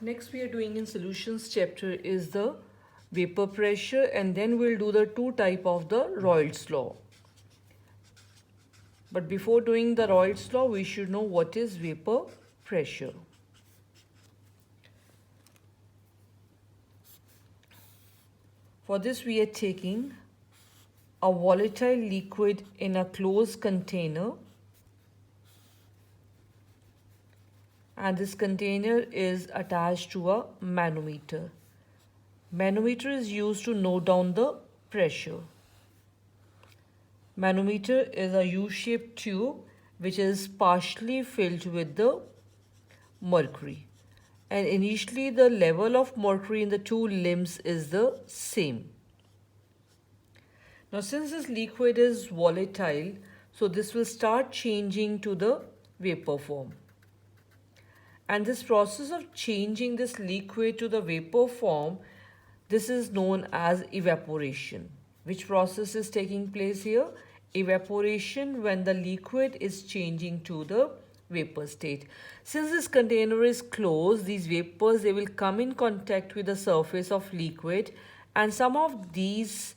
Next we are doing in solutions chapter is the vapor pressure, and then we'll do the two type of the Raoult's law. But before doing the Raoult's law, we should know what is vapor pressure. For this we are taking a volatile liquid in a closed container, and this container is attached to a manometer. Manometer is used to note down the pressure. Manometer is a U-shaped tube which is partially filled with the mercury, and initially the level of mercury in the two limbs is the same. Now since this liquid is volatile, so this will start changing to the vapor form. And this process of changing this liquid to the vapor form, this is known as evaporation. Which process is taking place here? Evaporation, when the liquid is changing to the vapor state. Since this container is closed, these vapors, they will come in contact with the surface of liquid, and some of these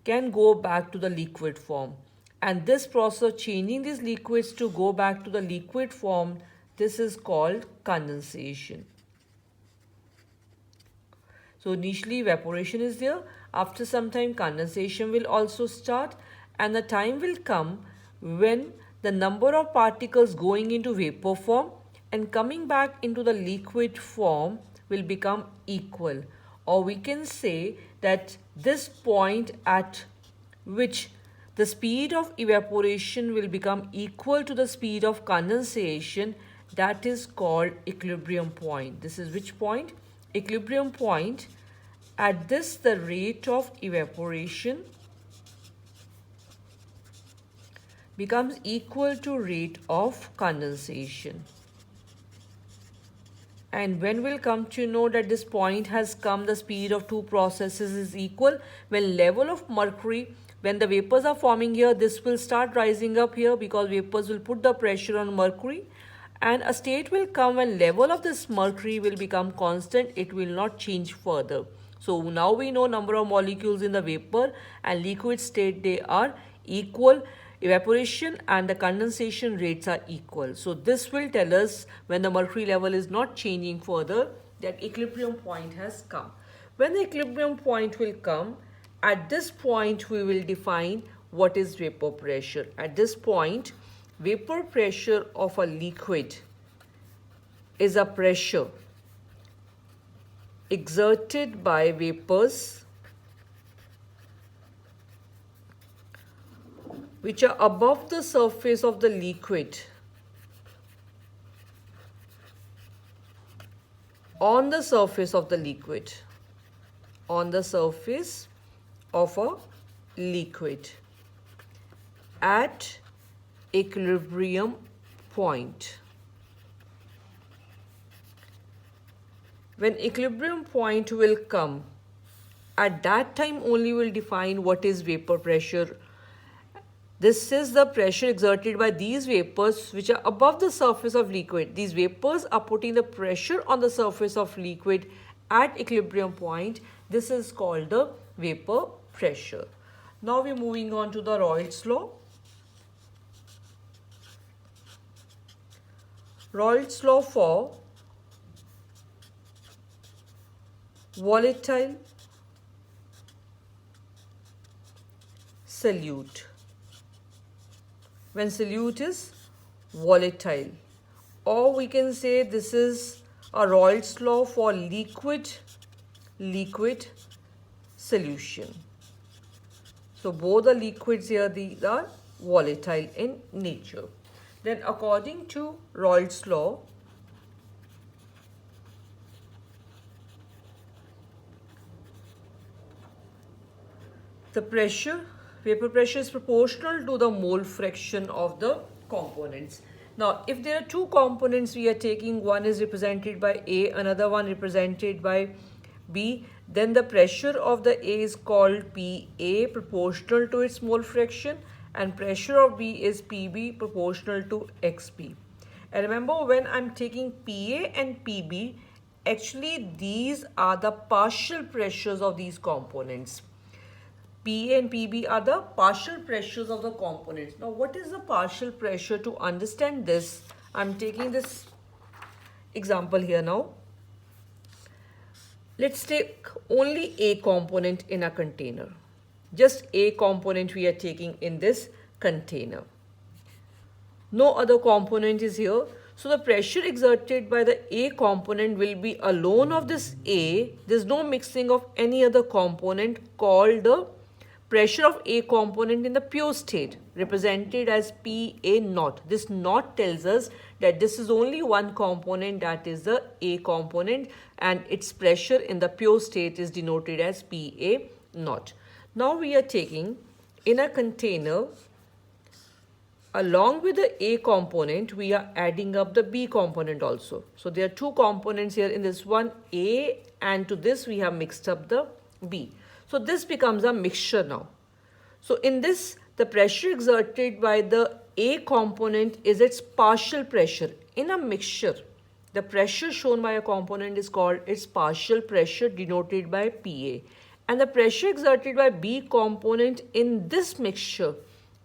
can go back to the liquid form. And this process of changing these liquids to go back to the liquid form, this is called condensation. So initially evaporation is there. After some time condensation will also start, and the time will come when the number of particles going into vapor form and coming back into the liquid form will become equal. Or we can say that this point at which the speed of evaporation will become equal to the speed of condensation, that is called equilibrium point. This is which point? Equilibrium point. At this, the rate of evaporation becomes equal to rate of condensation. And when we'll come to know that this point has come, the speed of two processes is equal, when level of mercury, when the vapors are forming here, this will start rising up here because vapors will put the pressure on mercury, and a state will come when level of this mercury will become constant. It will not change further. So now we know number of molecules in the vapor and liquid state, they are equal. Evaporation and the condensation rates are equal. So this will tell us when the mercury level is not changing further, that equilibrium point has come. When the equilibrium point will come, at this point we will define what is vapor pressure. At this point, vapor pressure of a liquid is a pressure exerted by vapors which are above the surface of the liquid on the surface of the liquid, on the surface of a liquid at equilibrium point. When equilibrium point will come, at that time only we'll define what is vapor pressure. This is the pressure exerted by these vapors which are above the surface of liquid. These vapors are putting the pressure on the surface of liquid at equilibrium point. This is called the vapor pressure. Now we're moving on to the Raoult's law. Raoult's law for volatile solute. When solute is volatile, or we can say this is a Raoult's law for liquid solution. So both the liquids here, these are volatile in nature. Then according to Raoult's law, the vapor pressure is proportional to the mole fraction of the components. Now, if there are two components we are taking, one is represented by A, another one represented by B, then the pressure of the A is called PA proportional to its mole fraction, and pressure of B is PB proportional to XB. And remember, when I'm taking PA and PB, Actually, these are the partial pressures of these components. PA and PB are the partial pressures of the components. Now, what is the partial pressure? To understand this, I'm taking this example here now. Let's take only a component in a container. Just a component we are taking in this container. No other component is here. So the pressure exerted by the A component will be alone of this A. There's no mixing of any other component, called the pressure of A component in the pure state, represented as PA naught. This naught tells us that this is only one component, that is the A component, and its pressure in the pure state is denoted as PA naught. Now we are taking in a container, along with the A component, we are adding up the B component also. So there are two components here in this one, A, and to this we have mixed up the B. So this becomes a mixture now. So in this, the pressure exerted by the A component is its partial pressure. In a mixture, the pressure shown by a component is called its partial pressure, denoted by PA. And the pressure exerted by B component in this mixture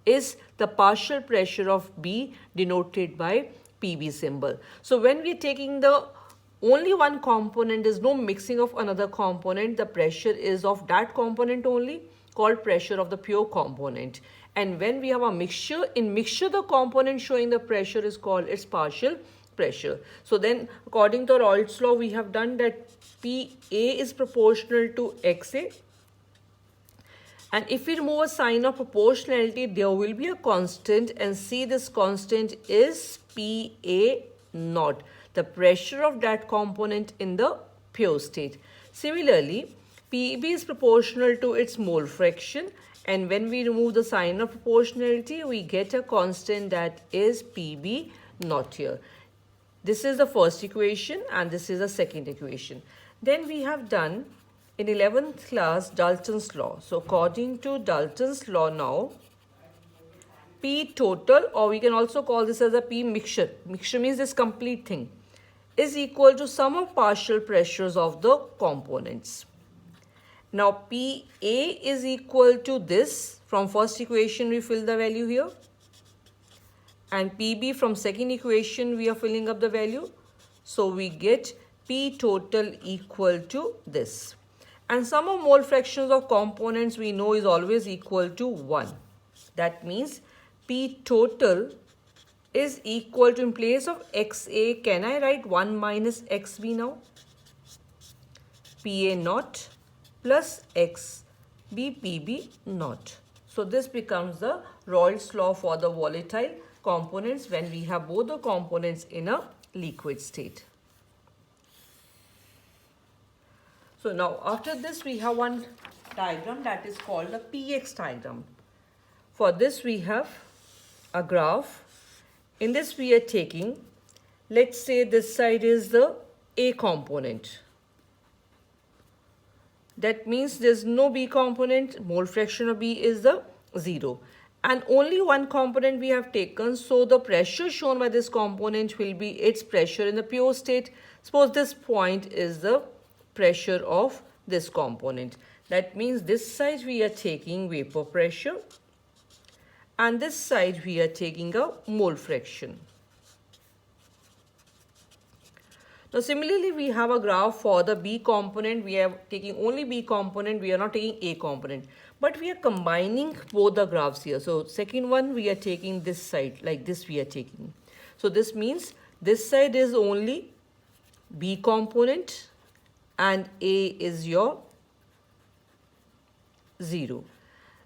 is the partial pressure of B, denoted by PB symbol. So when we are taking the only one component, there is no mixing of another component, the pressure is of that component only, called pressure of the pure component. And when we have a mixture, in mixture the component showing the pressure is called its partial pressure. So then according to Raoult's law, we have done that PA is proportional to XA. And if we remove a sign of proportionality, there will be a constant, and see this constant is PA naught, the pressure of that component in the pure state. Similarly, PB is proportional to its mole fraction, and when we remove the sign of proportionality, we get a constant, that is PB naught here. This is the first equation and this is the second equation. Then we have done in 11th class Dalton's law. So according to Dalton's law now, P total, or we can also call this as a P mixture. Mixture means this complete thing, is equal to sum of partial pressures of the components. Now PA is equal to this. From first equation we fill the value here. And PB from second equation we are filling up the value. So we get P total equal to this. And sum of mole fractions of components we know is always equal to 1. That means P total is equal to, in place of XA, can I write 1 minus XB now? PA naught plus XB PB naught. So this becomes the Raoult's law for the volatile components when we have both the components in a liquid state. So now after this we have one diagram that is called the PX diagram. For this we have a graph. In this we are taking, let's say this side is the A component. That means there's no B component, mole fraction of B is the 0. And only one component we have taken, so the pressure shown by this component will be its pressure in the pure state. Suppose this point is the pressure of this component. That means this side we are taking vapor pressure and this side we are taking a mole fraction. Now similarly we have a graph for the B component. We are taking only B component, we are not taking A component, but we are combining both the graphs here. So second one we are taking this side, like this we are taking. So this means this side is only B component and A is your 0.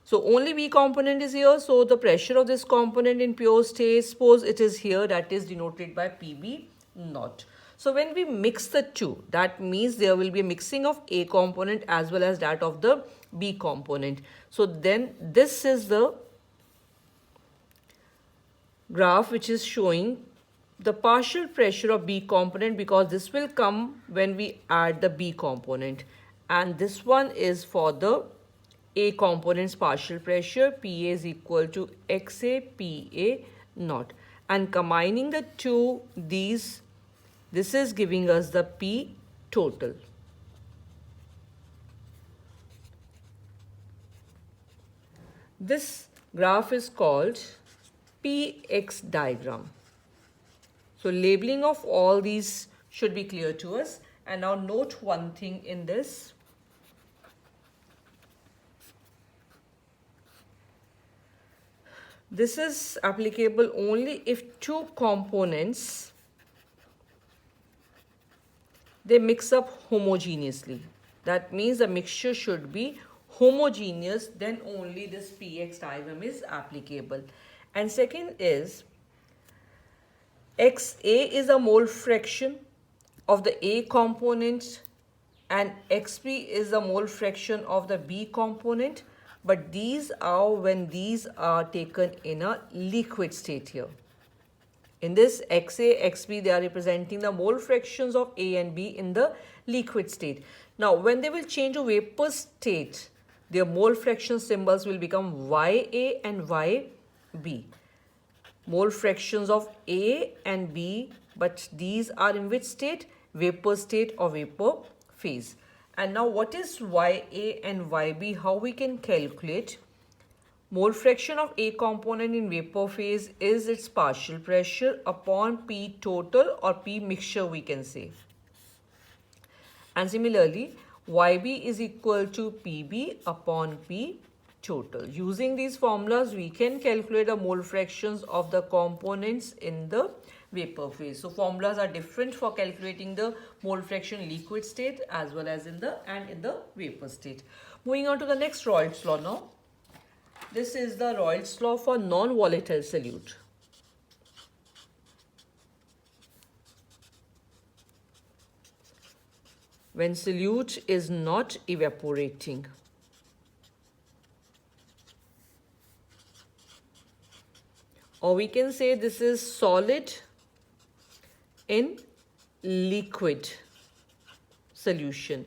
So only B component is here, so the pressure of this component in pure state, suppose it is here, that is denoted by PB naught. So when we mix the two, that means there will be a mixing of A component as well as that of the B component. So then this is the graph which is showing the partial pressure of B component, because this will come when we add the B component, and this one is for the A component's partial pressure. PA is equal to XA PA naught, and combining the two, this is giving us the P total. This graph is called PX diagram. So labeling of all these should be clear to us. And now note one thing in this. This is applicable only if two components, they mix up homogeneously. That means the mixture should be homogeneous, then only this PX diagram is applicable. And second is, XA is a mole fraction of the A component and XB is a mole fraction of the B component, but these are when these are taken in a liquid state here. In this XA, XB, they are representing the mole fractions of A and B in the liquid state. Now, when they will change to vapor state, their mole fraction symbols will become YA and YB. Mole fractions of A and B, but these are in which state? Vapor state or vapor phase. And now what is YA and YB? How we can calculate? Mole fraction of A component in vapor phase is its partial pressure upon P total or P mixture, we can say. And similarly, YB is equal to PB upon P total. Using these formulas, we can calculate the mole fractions of the components in the vapor phase. So formulas are different for calculating the mole fraction liquid state as well as in the vapor state. Moving on to the next Raoult's law now. This is the Raoult's law for non-volatile solute. When solute is not evaporating, or we can say this is solid in liquid solution.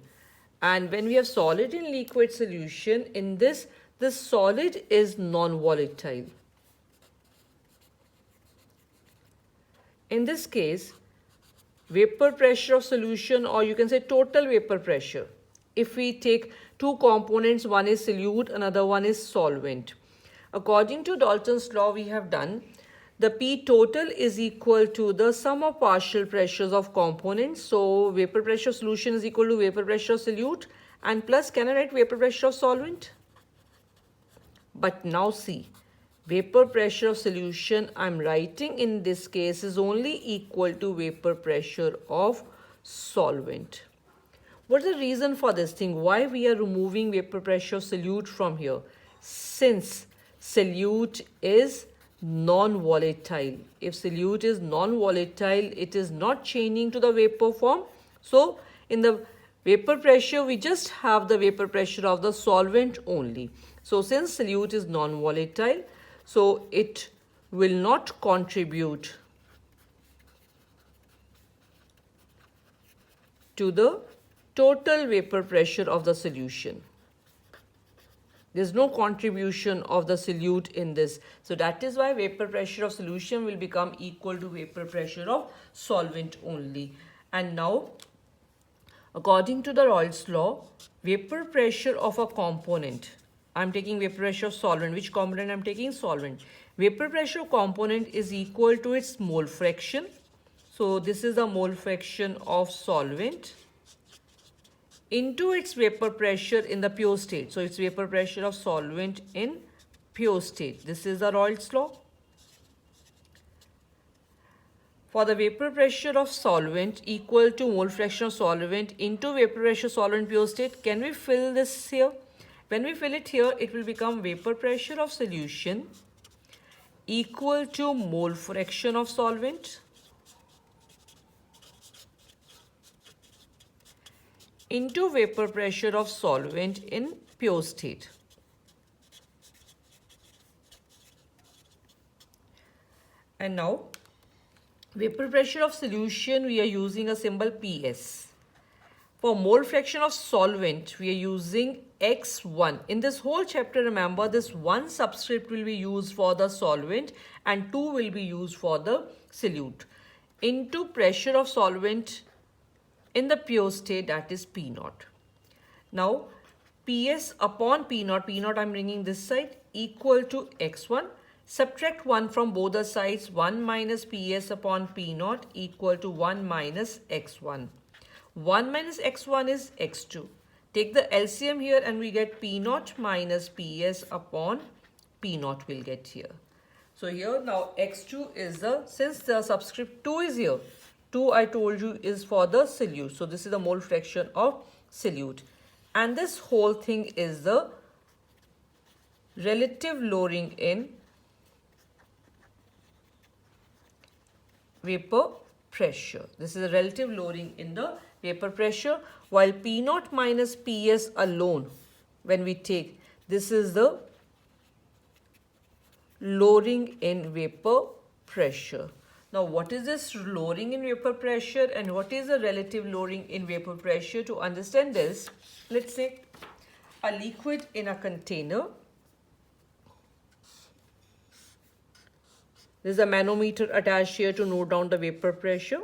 And when we have solid in liquid solution, in this solid is non-volatile. In this case, vapor pressure of solution, or you can say total vapor pressure, if we take two components, one is solute, another one is solvent. According to Dalton's law, we have done the P total is equal to the sum of partial pressures of components. So vapor pressure of solution is equal to vapor pressure of solute, and plus, can I write vapor pressure of solvent? But now see, vapor pressure of solution I'm writing in this case is only equal to vapor pressure of solvent. What's the reason for this thing? Why we are removing vapor pressure of solute from here? Since solute is non-volatile. If solute is non-volatile, it is not changing to the vapor form. So in the vapor pressure, we just have the vapor pressure of the solvent only. So since solute is non-volatile, so it will not contribute to the total vapor pressure of the solution. There's no contribution of the solute in this. So that is why vapor pressure of solution will become equal to vapor pressure of solvent only. And now, according to the Raoult's law, vapor pressure of a component, I'm taking vapor pressure of solvent. Which component I'm taking? Solvent. Vapor pressure of component is equal to its mole fraction. So this is the mole fraction of solvent into its vapor pressure in the pure state. So it's vapor pressure of solvent in pure state. This is the Raoult's law. For the vapor pressure of solvent equal to mole fraction of solvent into vapor pressure solvent pure state, can we fill this here? When we fill it here, it will become vapor pressure of solution equal to mole fraction of solvent into vapor pressure of solvent in pure state. And now, vapor pressure of solution, we are using a symbol PS. For mole fraction of solvent, we are using X1. In this whole chapter, remember, this one subscript will be used for the solvent and 2 will be used for the solute. Into pressure of solvent in the pure state, that is P naught. Now Ps upon P naught, I'm bringing this side, equal to x1. Subtract 1 from both the sides, 1 minus Ps upon P naught equal to 1 minus x1. 1 minus x1 is x2. Take the LCM here and we get P naught minus Ps upon P naught will get here. So here now x2 is since the subscript 2 is here, 2 I told you is for the solute. So this is the mole fraction of solute. And this whole thing is the relative lowering in vapor pressure. This is a relative lowering in the vapor pressure, while P naught minus Ps alone, when we take, this is the lowering in vapor pressure. Now what is this lowering in vapor pressure and what is the relative lowering in vapor pressure? To understand this, let's say a liquid in a container. There is a manometer attached here to note down the vapor pressure.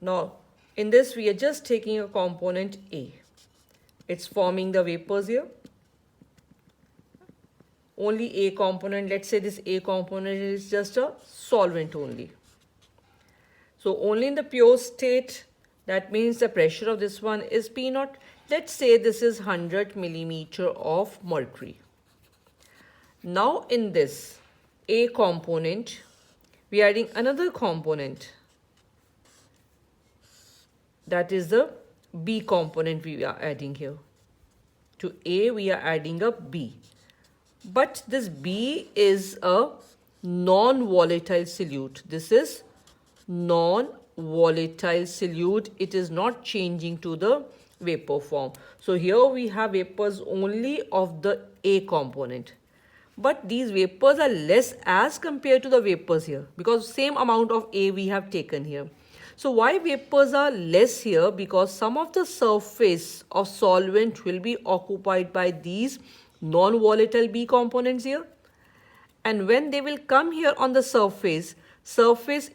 Now, in this we are just taking a component A. It's forming the vapors here. Only A component, let's say this A component is just a solvent only. So only in the pure state, that means the pressure of this one is P naught. Let's say this is 100 millimeter of mercury. Now in this A component, we are adding another component, that is the B component we are adding here. To A we are adding a B, but this B is a non-volatile solute. This is non-volatile solute. It is not changing to the vapor form. So here we have vapors only of the A component. But these vapors are less as compared to the vapors here, because same amount of A we have taken here. So why vapors are less here? Because some of the surface of solvent will be occupied by these non-volatile B components here. And when they will come here on the surface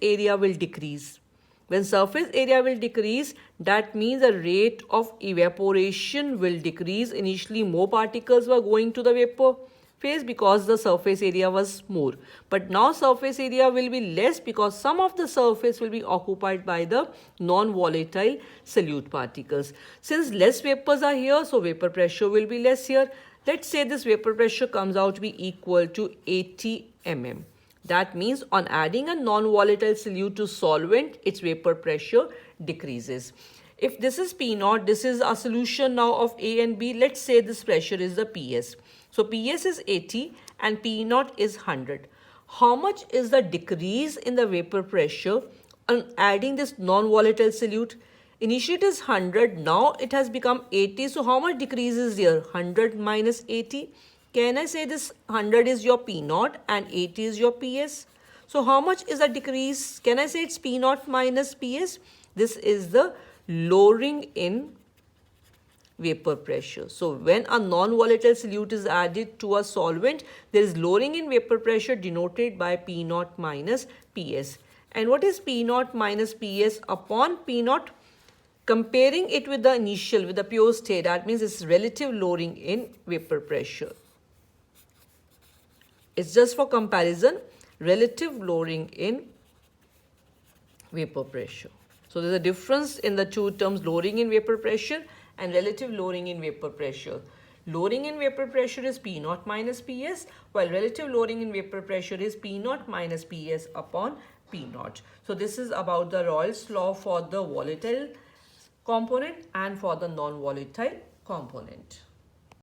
area will decrease. When surface area will decrease, that means the rate of evaporation will decrease. Initially more particles were going to the vapor phase because the surface area was more, but now surface area will be less because some of the surface will be occupied by the non-volatile solute particles. Since less vapors are here, so vapor pressure will be less here. Let's say this vapor pressure comes out to be equal to 80 mm. That means on adding a non-volatile solute to solvent, its vapor pressure decreases. If this is P naught, this is a solution now of A and B. Let's say this pressure is the Ps. So Ps is 80 and P naught is 100. How much is the decrease in the vapor pressure on adding this non-volatile solute? Initially it is 100, now it has become 80. So how much decrease is there? 100 minus 80. Can I say this 100 is your P naught and 80 is your Ps? So how much is the decrease? Can I say it's P naught minus Ps? This is the lowering in vapor pressure. So when a non-volatile solute is added to a solvent, there is lowering in vapor pressure denoted by P naught minus Ps. And what is P naught minus Ps upon P naught? Comparing it with the initial, with the pure state, that means it's relative lowering in vapor pressure. It's just for comparison, relative lowering in vapor pressure. So there's a difference in the two terms, lowering in vapor pressure and relative lowering in vapor pressure. Lowering in vapor pressure is P naught minus Ps, while relative lowering in vapor pressure is P naught minus Ps upon P naught. So this is about the Raoult's law for the volatile component and for the non-volatile component.